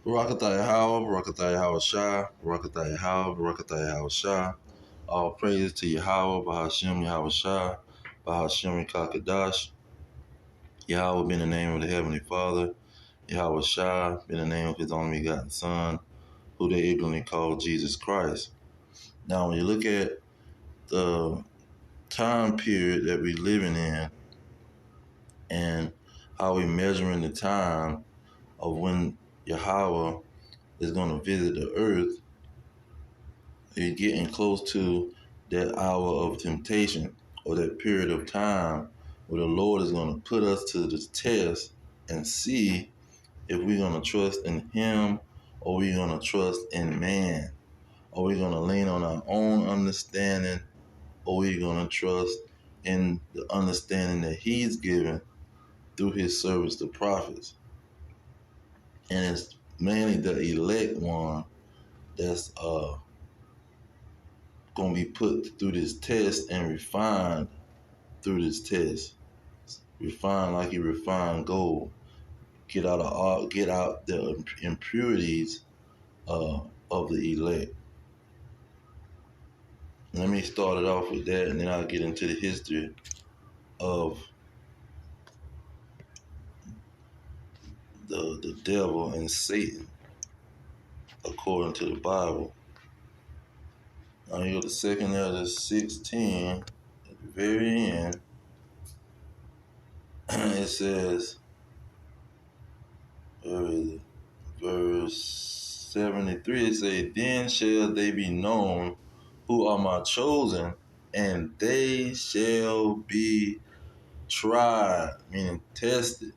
Barakatah Yahweh, Barakatah Yahweh Shah, Barakatah Yahweh, Barakatah Yahweh Shah. All praise to Yahweh, Bahashem Yahweh Shah, Bahashem Kakadash. Yahweh be in the name of the Heavenly Father. Yahweh Shah be in the name of His only begotten Son, who they ignorantly call Jesus Christ. Now, when you look at the time period that we're living in and how we're measuring the time of when Yahweh is going to visit the earth, you're getting close to that hour of temptation or that period of time where the Lord is going to put us to the test and see if we're going to trust in Him or we're going to trust in man. Are we going to lean on our own understanding or we're going to trust in the understanding that He's given through His service to prophets? And it's mainly the elect one that's going to be put through this test and refined through this test. Refined like He refined gold. Get out the impurities of the elect. Let me start it off with that, and then I'll get into the history of the devil and Satan according to the Bible. Now you go to 2 Ezra 16 at the very end. It says, where is it? Verse 73, it says, "Then shall they be known who are my chosen, and they shall be tried," meaning tested,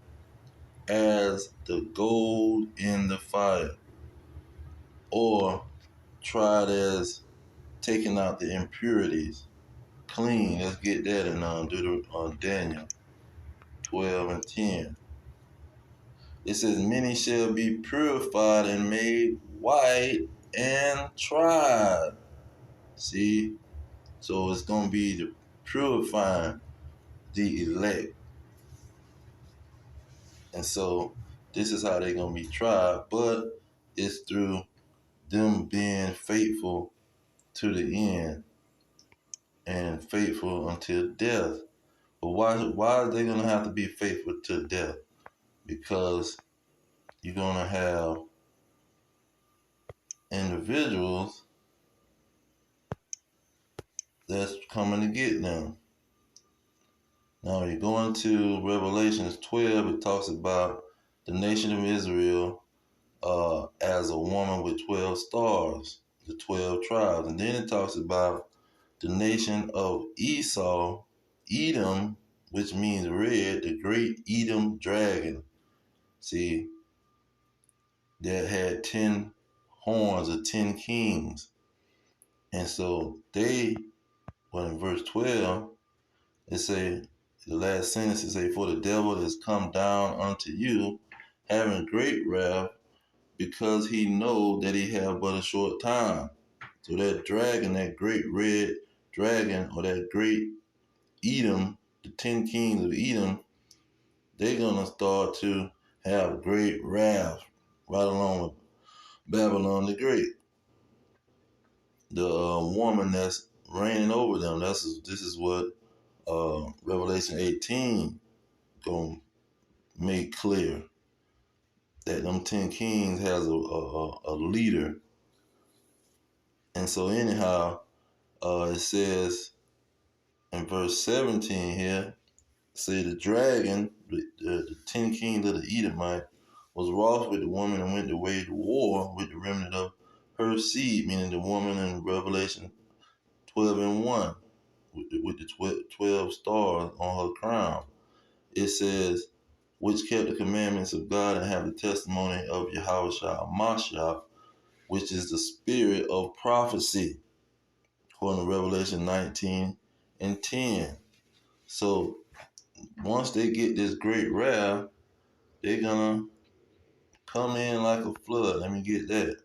"as the gold in the fire," or tried as taking out the impurities. Clean, let's get that in Daniel 12 and 10. It says, "Many shall be purified and made white and tried." See? So it's going to be the purifying the elect. And so this is how they're going to be tried, but it's through them being faithful to the end and faithful until death. But why are they going to have to be faithful to death? Because you're going to have individuals that's coming to get them. Now, you go into Revelations 12, it talks about the nation of Israel as a woman with 12 stars, the 12 tribes. And then it talks about the nation of Esau, Edom, which means red, the great Edom dragon. See, that had 10 horns of 10 kings. And so in verse 12, it say, the last sentence it say, "For the devil is come down unto you, having great wrath, because he know that he have but a short time." So that dragon, that great red dragon, or that great Edom, the 10 kings of Edom, they're going to start to have great wrath right along with Babylon the Great. The woman that's reigning over them, this is what Revelation 18 going to make clear. That them 10 kings has a leader. And so anyhow, it says in verse 17 here, say the dragon, the 10 kings of the Edomite, was wroth with the woman and went to wage war with the remnant of her seed, meaning the woman in Revelation 12 and 1, with the 12 stars on her crown. It says, "Which kept the commandments of God and have the testimony of Yahweh Mashiach, which is the spirit of prophecy," according to Revelation 19 and 10. So once they get this great wrath, they're going to come in like a flood. Let me get that.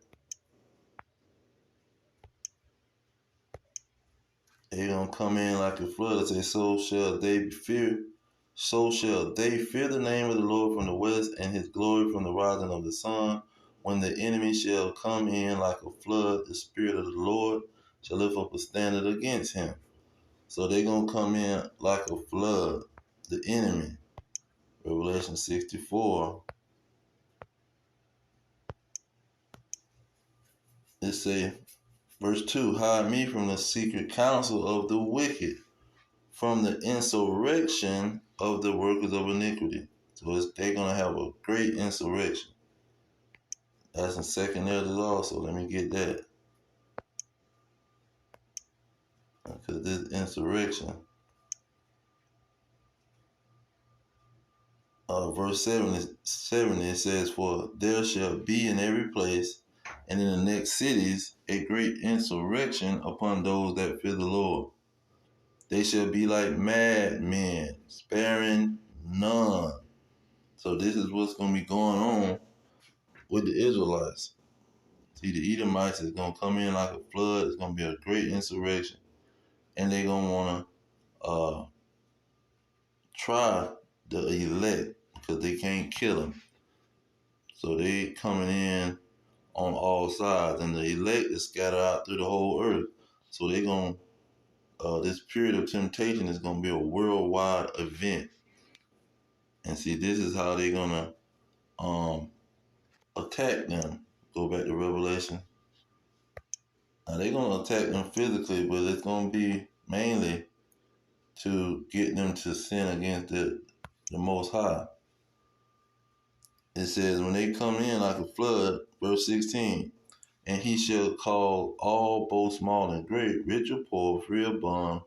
They're going to come in like a flood. It says, so shall they fear the name of the Lord from the west, and His glory from the rising of the sun, when the enemy shall come in like a flood, the Spirit of the Lord shall lift up a standard against him. So they're going to come in like a flood, the enemy. Revelation 64. It say, verse 2, hide me from the secret counsel of the wicked, from the insurrection of the workers of iniquity. So they're going to have a great insurrection. That's in second Ezra also. Let me get that. Because this insurrection. Verse 70, it says, for there shall be in every place and in the next cities a great insurrection upon those that fear the Lord. They shall be like madmen, sparing none. So this is what's going to be going on with the Israelites. See, the Edomites is going to come in like a flood. It's going to be a great insurrection. And they're going to want to try the elect because they can't kill them. So they coming in on all sides. And the elect is scattered out through the whole earth. So they're going to, this period of temptation is going to be a worldwide event. And see, this is how they're going to attack them. Go back to Revelation. Now they're going to attack them physically, but it's going to be mainly to get them to sin against the Most High. It says, when they come in like a flood, verse 16, and he shall call all, both small and great, rich or poor, free or bond,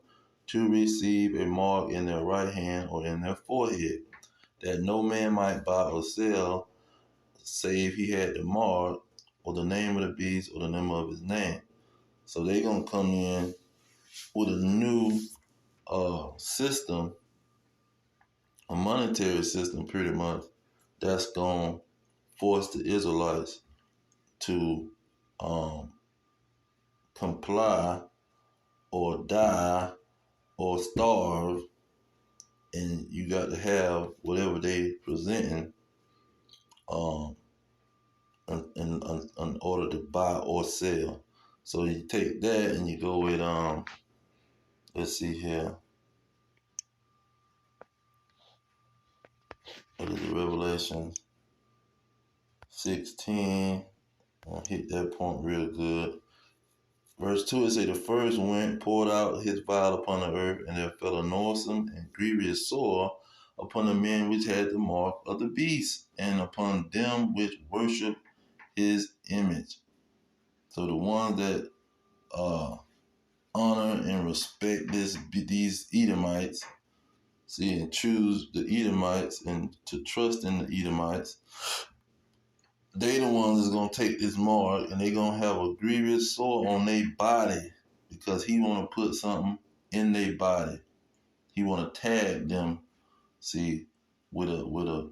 to receive a mark in their right hand or in their forehead, that no man might buy or sell, save he had the mark, or the name of the beast, or the number of his name. So they're going to come in with a new system, a monetary system pretty much, that's going to force the Israelites to comply or die or starve, and you got to have whatever they presenting in order to buy or sell. So you take that and you go with let's see here. What is it? Revelation 16. I'll hit that point real good. Verse 2, it say, the first wind poured out his vial upon the earth, and there fell a noisome and grievous sore upon the men which had the mark of the beast, and upon them which worship his image. So the ones that honor and respect these Edomites, see, and choose the Edomites and to trust in the Edomites, they the ones that's going to take this mark, and they going to have a grievous sore on their body because he want to put something in their body. He want to tag them, see, with a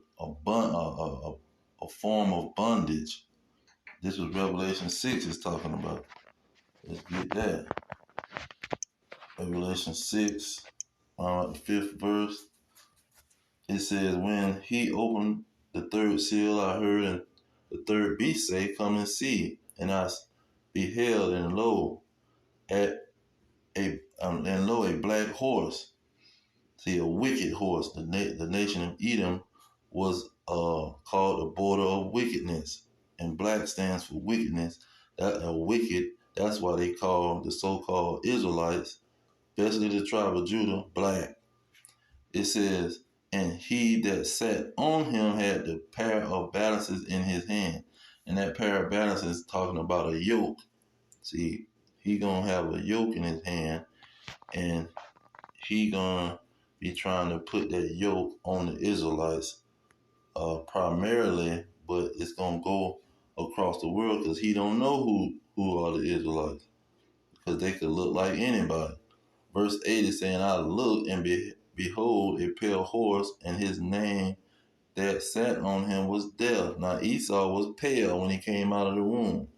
form of bondage. This was Revelation 6 is talking about. Let's get that. Revelation 6, the 5th verse. It says, when he opened the third seal, I heard and the third beast say, come and see. And I beheld, and lo, a black horse. See, a wicked horse. The nation of Edom was called the border of wickedness, and black stands for wickedness. Wicked. That's why they call the so-called Israelites, especially the tribe of Judah, black. It says, and he that sat on him had the pair of balances in his hand. And that pair of balances is talking about a yoke. See, he gonna have a yoke in his hand, and he gonna be trying to put that yoke on the Israelites primarily, but it's gonna go across the world because he don't know who are the Israelites, because they could look like anybody. Verse 8 is saying, I looked, and behold, a pale horse, and his name that sat on him was Death. Now Esau was pale when he came out of the womb.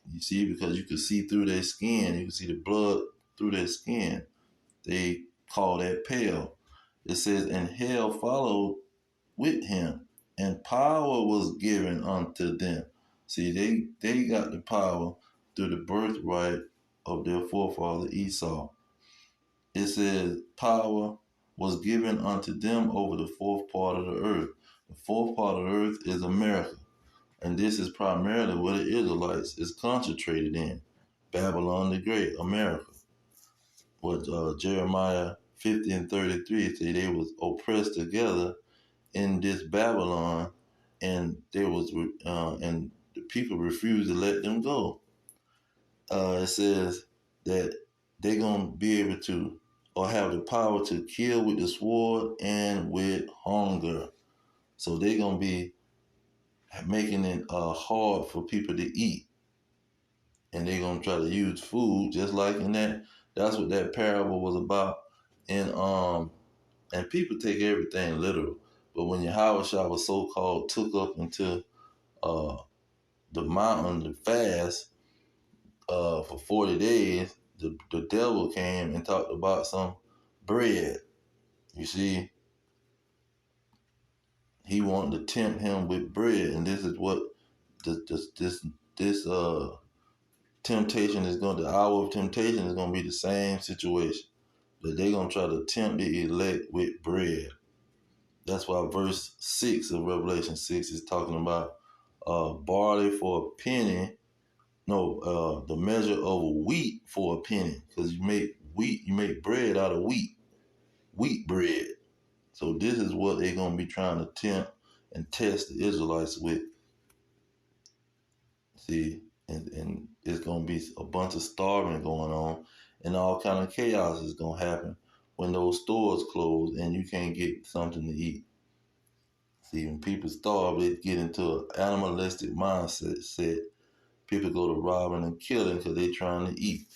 You see, because you could see through their skin, you could see the blood through their skin. They call that pale. It says, and hell followed with him, and power was given unto them. See, they got the power through the birthright of their forefather Esau. It says, power was given unto them over the fourth part of the earth. The fourth part of the earth is America. And this is primarily where the Israelites is concentrated in. Babylon the Great, America. What Jeremiah 50 and 33 say they was oppressed together in this Babylon, and and the people refused to let them go. It says that they're gonna be able to or have the power to kill with the sword and with hunger. So they're gonna be making it hard for people to eat, and they're gonna try to use food just like in that. That's what that parable was about. And people take everything literal, but when Yahweh Shah was so called took up into uh, the mountain to fast for 40 days, the devil came and talked about some bread. You see, he wanted to tempt him with bread, and this is what this temptation is going. The hour of temptation is going to be the same situation that they're going to try to tempt the elect with bread. That's why verse 6 of Revelation 6 is talking about barley for a penny. No, the measure of wheat for a penny, because you make bread out of wheat bread. So this is what they're going to be trying to tempt and test the Israelites with. See, and it's going to be a bunch of starving going on, and all kind of chaos is going to happen when those stores close and you can't get something to eat. See, when people starve, they get into an animalistic mindset. People go to robbing and killing because they're trying to eat.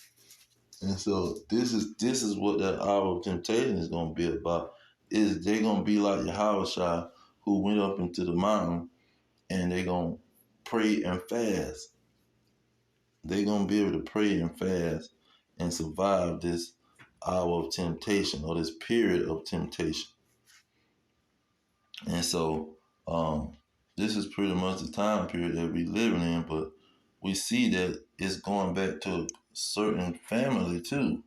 And so this is what that hour of temptation is going to be about. Is they're going to be like Yahushua, who went up into the mountain, and they're going to pray and fast. They're going to be able to pray and fast and survive this hour of temptation, or this period of temptation. And so this is pretty much the time period that we're living in, but we see that it's going back to a certain family too.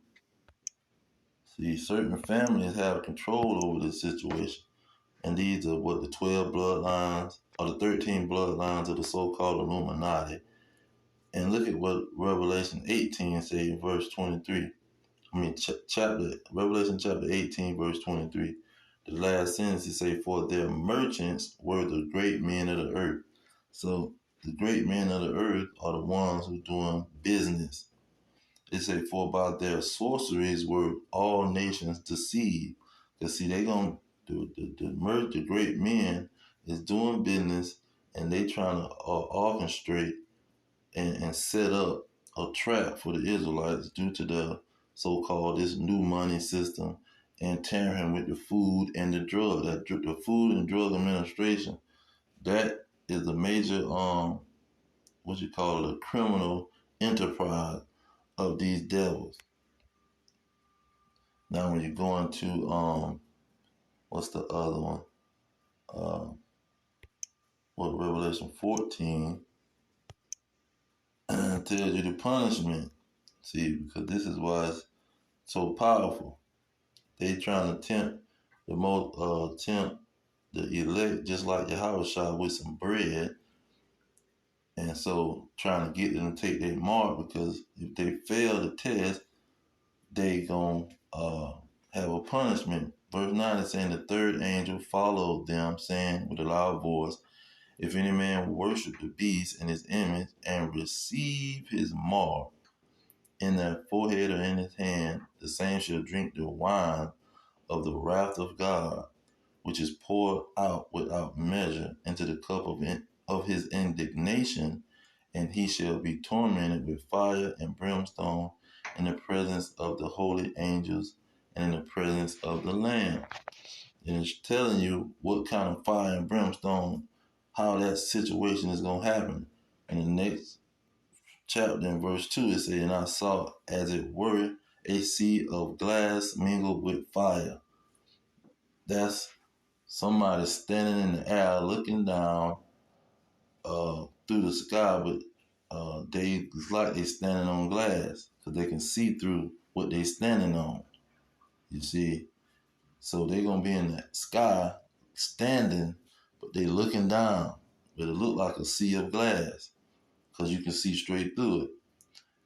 See, certain families have control over this situation. And these are what the 12 bloodlines, or the 13 bloodlines of the so-called Illuminati. And look at what Revelation 18 says, verse 23. Revelation chapter 18, verse 23. The last sentence, it say, for their merchants were the great men of the earth. So the great men of the earth are the ones who doing business. It say, for by their sorceries were all nations deceived. Because see, they gonna the great men is doing business, and they trying to orchestrate and set up a trap for the Israelites due to the so-called this new money system and tampering with the food and the drug. The Food and Drug Administration, that is a major what you call it, a criminal enterprise of these devils. Now when you go into what's the other one? Revelation 14 tells you the punishment. See, because this is why it's so powerful. They trying to tempt the elect, just like Yahushua, with some bread, and so trying to get them to take their mark, because if they fail the test, they gonna have a punishment. Verse 9 is saying, the third angel followed them, saying with a loud voice, if any man worship the beast and his image and receive his mark in their forehead or in his hand, the same shall drink the wine of the wrath of God, which is poured out without measure into the cup of his indignation, and he shall be tormented with fire and brimstone in the presence of the holy angels and in the presence of the Lamb. And it's telling you what kind of fire and brimstone, how that situation is going to happen. In the next chapter, in verse 2, it says, and I saw as it were a sea of glass mingled with fire. That's somebody standing in the air looking down through the sky, but they it's like they standing on glass because they can see through what they standing on. You see, so they gonna be in the sky standing, but they looking down, but it look like a sea of glass because you can see straight through it.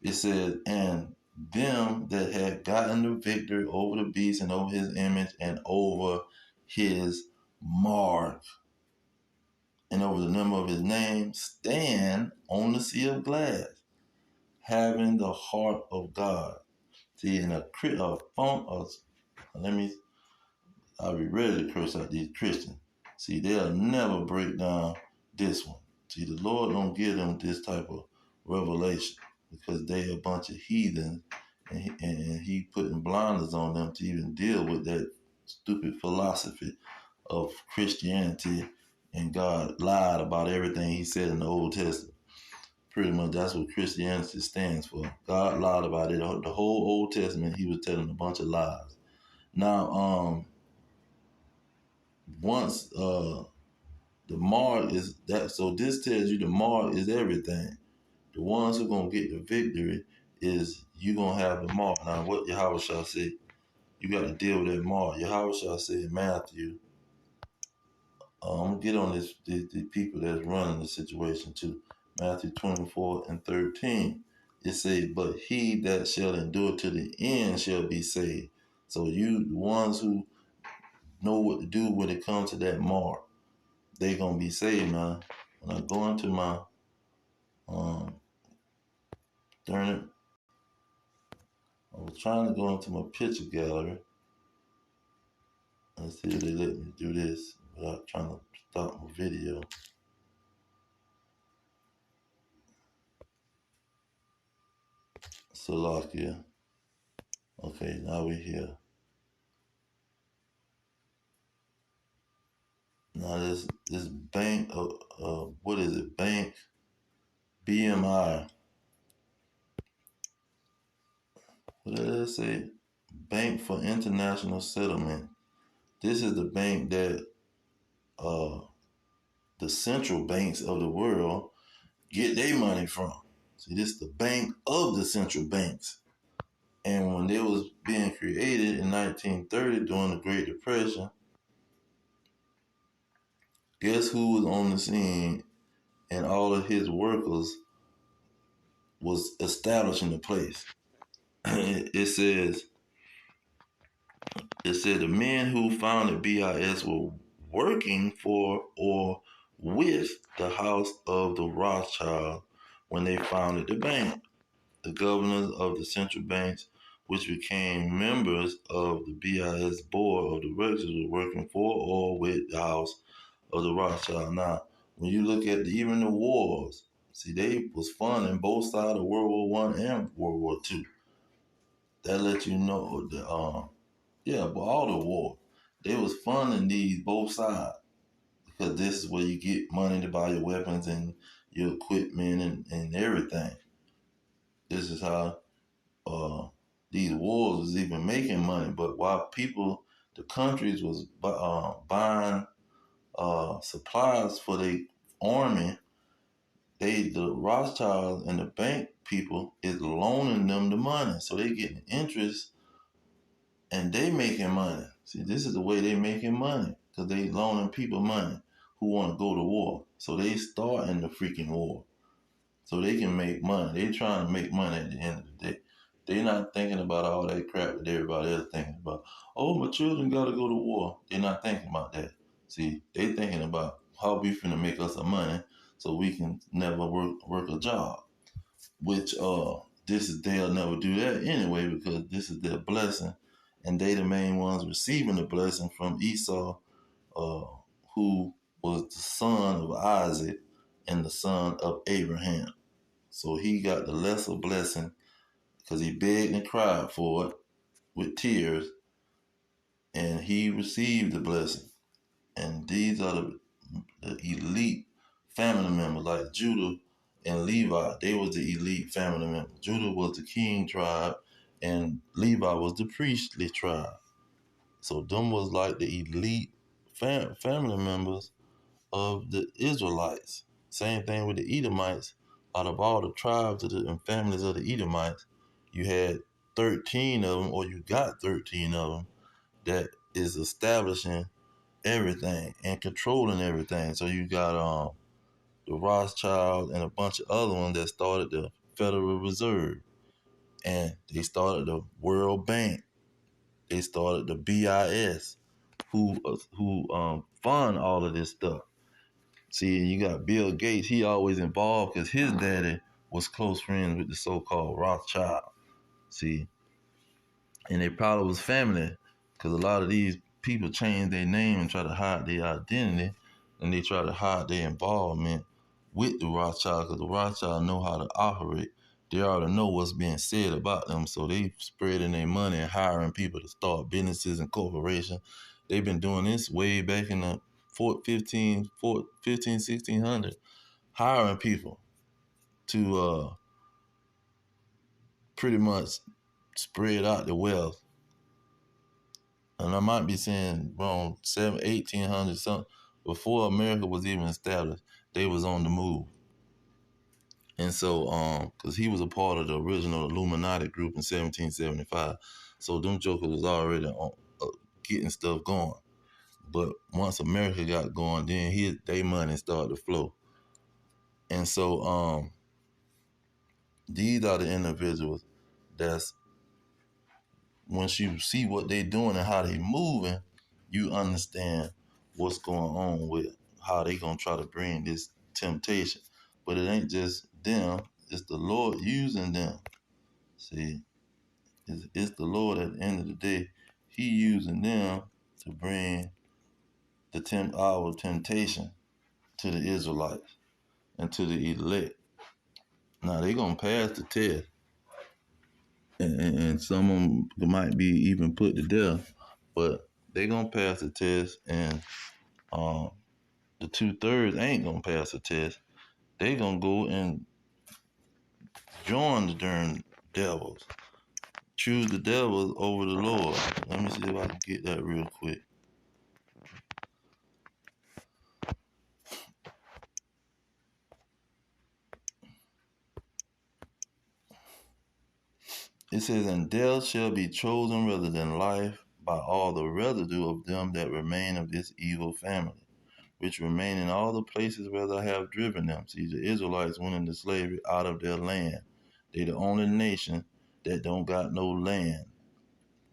It said, and them that had gotten the victory over the beast and over his image and over his mark and over the number of his name stand on the sea of glass, having the heart of God. See, in I'll be ready to curse out these Christians. See, they'll never break down this one. See, the Lord don't give them this type of revelation because they a bunch of heathens, and he putting blinders on them to even deal with that stupid philosophy of Christianity, and God lied about everything he said in the Old Testament. Pretty much that's what Christianity stands for. God lied about it. The whole Old Testament, he was telling a bunch of lies. Now, once the mark is that, so this tells you the mark is everything. The ones who gonna get the victory is you gonna have the mark. Now, what Yahweh shall say, you got to deal with that mark. Yahweh shall say in Matthew. I'm gonna get on the people that's running the situation too. Matthew 24:13. It says, "But he that shall endure to the end shall be saved." So you, the ones who know what to do when it comes to that mark, they gonna be saved, man. When I go into my darn it, I was trying to go into my picture gallery. Let's see if they let me do this without trying to stop my video. Salakia. Okay, now we're here. Now this bank, what is it? Bank BMI. What did it say? Bank for International Settlement. This is the bank that the central banks of the world get their money from. See, this is the bank of the central banks. And when it was being created in 1930 during the Great Depression, guess who was on the scene and all of his workers was establishing the place? It said the men who founded B.I.S. were working for or with the house of the Rothschild when they founded the bank. The governors of the central banks, which became members of the B.I.S. board of directors, were working for or with the house of the Rothschild. Now, when you look at even the wars, see, they was funding both sides of World War One and World War Two. That let you know that but all the war, they was funding these both sides because this is where you get money to buy your weapons and your equipment and everything. This is how these wars was even making money. But while the countries was buying supplies for their army, the Rothschilds and the bank people is loaning them the money, so they getting interest and they making money. See, this is the way they making money because they loaning people money who want to go to war. So they starting the freaking war so they can make money. They trying to make money at the end of the day. They not thinking about all that crap that everybody else thinking about. Oh, my children got to go to war. They not thinking about that. See, they thinking about how we finna make us some money so we can never work a job. Which they'll never do that anyway because this is their blessing, and they the main ones receiving the blessing from Esau, who was the son of Isaac and the son of Abraham. So he got the lesser blessing because he begged and cried for it with tears, and he received the blessing. And these are the elite family members like Judah and Levi. They was the elite family members. Judah was the king tribe, and Levi was the priestly tribe. So them was like the elite family members of the Israelites. Same thing with the Edomites. Out of all the tribes and families of the Edomites, you had 13 of them, or you got 13 of them, that is establishing everything and controlling everything. So you got the Rothschild and a bunch of other ones that started the Federal Reserve, and they started the World Bank. They started the B.I.S. who fund all of this stuff. See, you got Bill Gates. He always involved because his daddy was close friends with the so-called Rothschild. See, and they probably was family because a lot of these people change their name and try to hide their identity, and they try to hide their involvement with the Rothschild because the Rothschild know how to operate. They already know what's being said about them, so they spreading their money and hiring people to start businesses and corporations. They've been doing this way back in the 1600, hiring people to pretty much spread out the wealth. And I might be saying wrong, 1800 something, before America was even established, they was on the move. And so, because he was a part of the original Illuminati group in 1775, so them jokers was already on, getting stuff going. But once America got going, then they money started to flow. And so, these are the individuals that's, once you see what they doing and how they moving, you understand what's going on with how they gonna try to bring this temptation. But it ain't just them, it's the Lord using them. See, it's the Lord at the end of the day. He using them to bring the 10-hour temptation to the Israelites and to the elect. Now they gonna pass the test. And some of them might be even put to death, but they gonna pass the test, and the 2/3 ain't gonna pass the test. They gonna go and join the darn devils, choose the devils over the Lord. Let me see if I can get that real quick. It says, and death shall be chosen rather than life by all the residue of them that remain of this evil family, which remain in all the places where I have driven them. See, the Israelites went into slavery out of their land. They the only nation that don't got no land.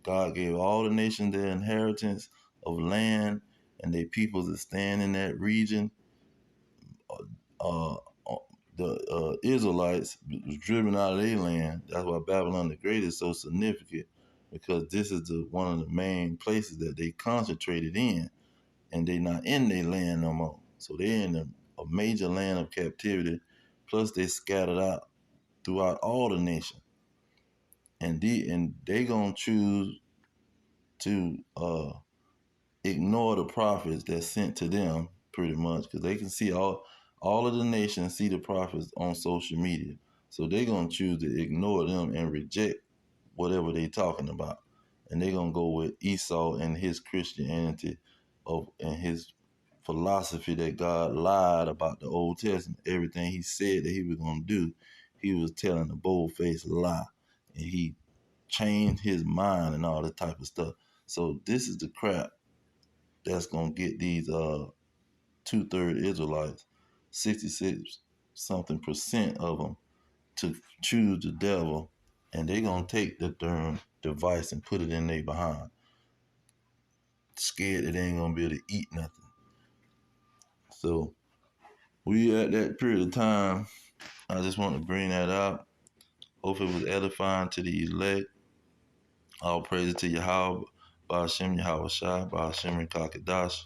God gave all the nations their inheritance of land, and their peoples that stand in that region. Uh, the Israelites was driven out of their land. That's why Babylon the Great is so significant, because this is one of the main places that they concentrated in, and they not in their land no more. So they're in a major land of captivity, plus they scattered out throughout all the nation. And they gonna choose to ignore the prophets that's sent to them, pretty much, because they can see all of the nations see the prophets on social media. So they're gonna choose to ignore them and reject whatever they talking about. And they're gonna go with Esau and his Christianity and his philosophy that God lied about the Old Testament. Everything he said that he was gonna do, he was telling a bold-faced lie. And he changed his mind and all that type of stuff. So this is the crap that's gonna get these 2/3 Israelites, 66 something percent of them, to choose the devil, and they gonna take the darn device and put it in their behind, scared that they ain't gonna be able to eat nothing. So we at that period of time. I just want to bring that out. Hope it was edifying to the elect. All praise to Yahweh, Ba'ashem Yahweh Shai, Ba'ashem Kakadash.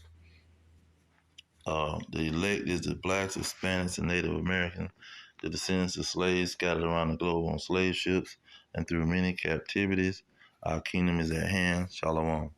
The elect is the blacks, Hispanics, and Native Americans, the descendants of slaves scattered around the globe on slave ships and through many captivities. Our kingdom is at hand. Shalom.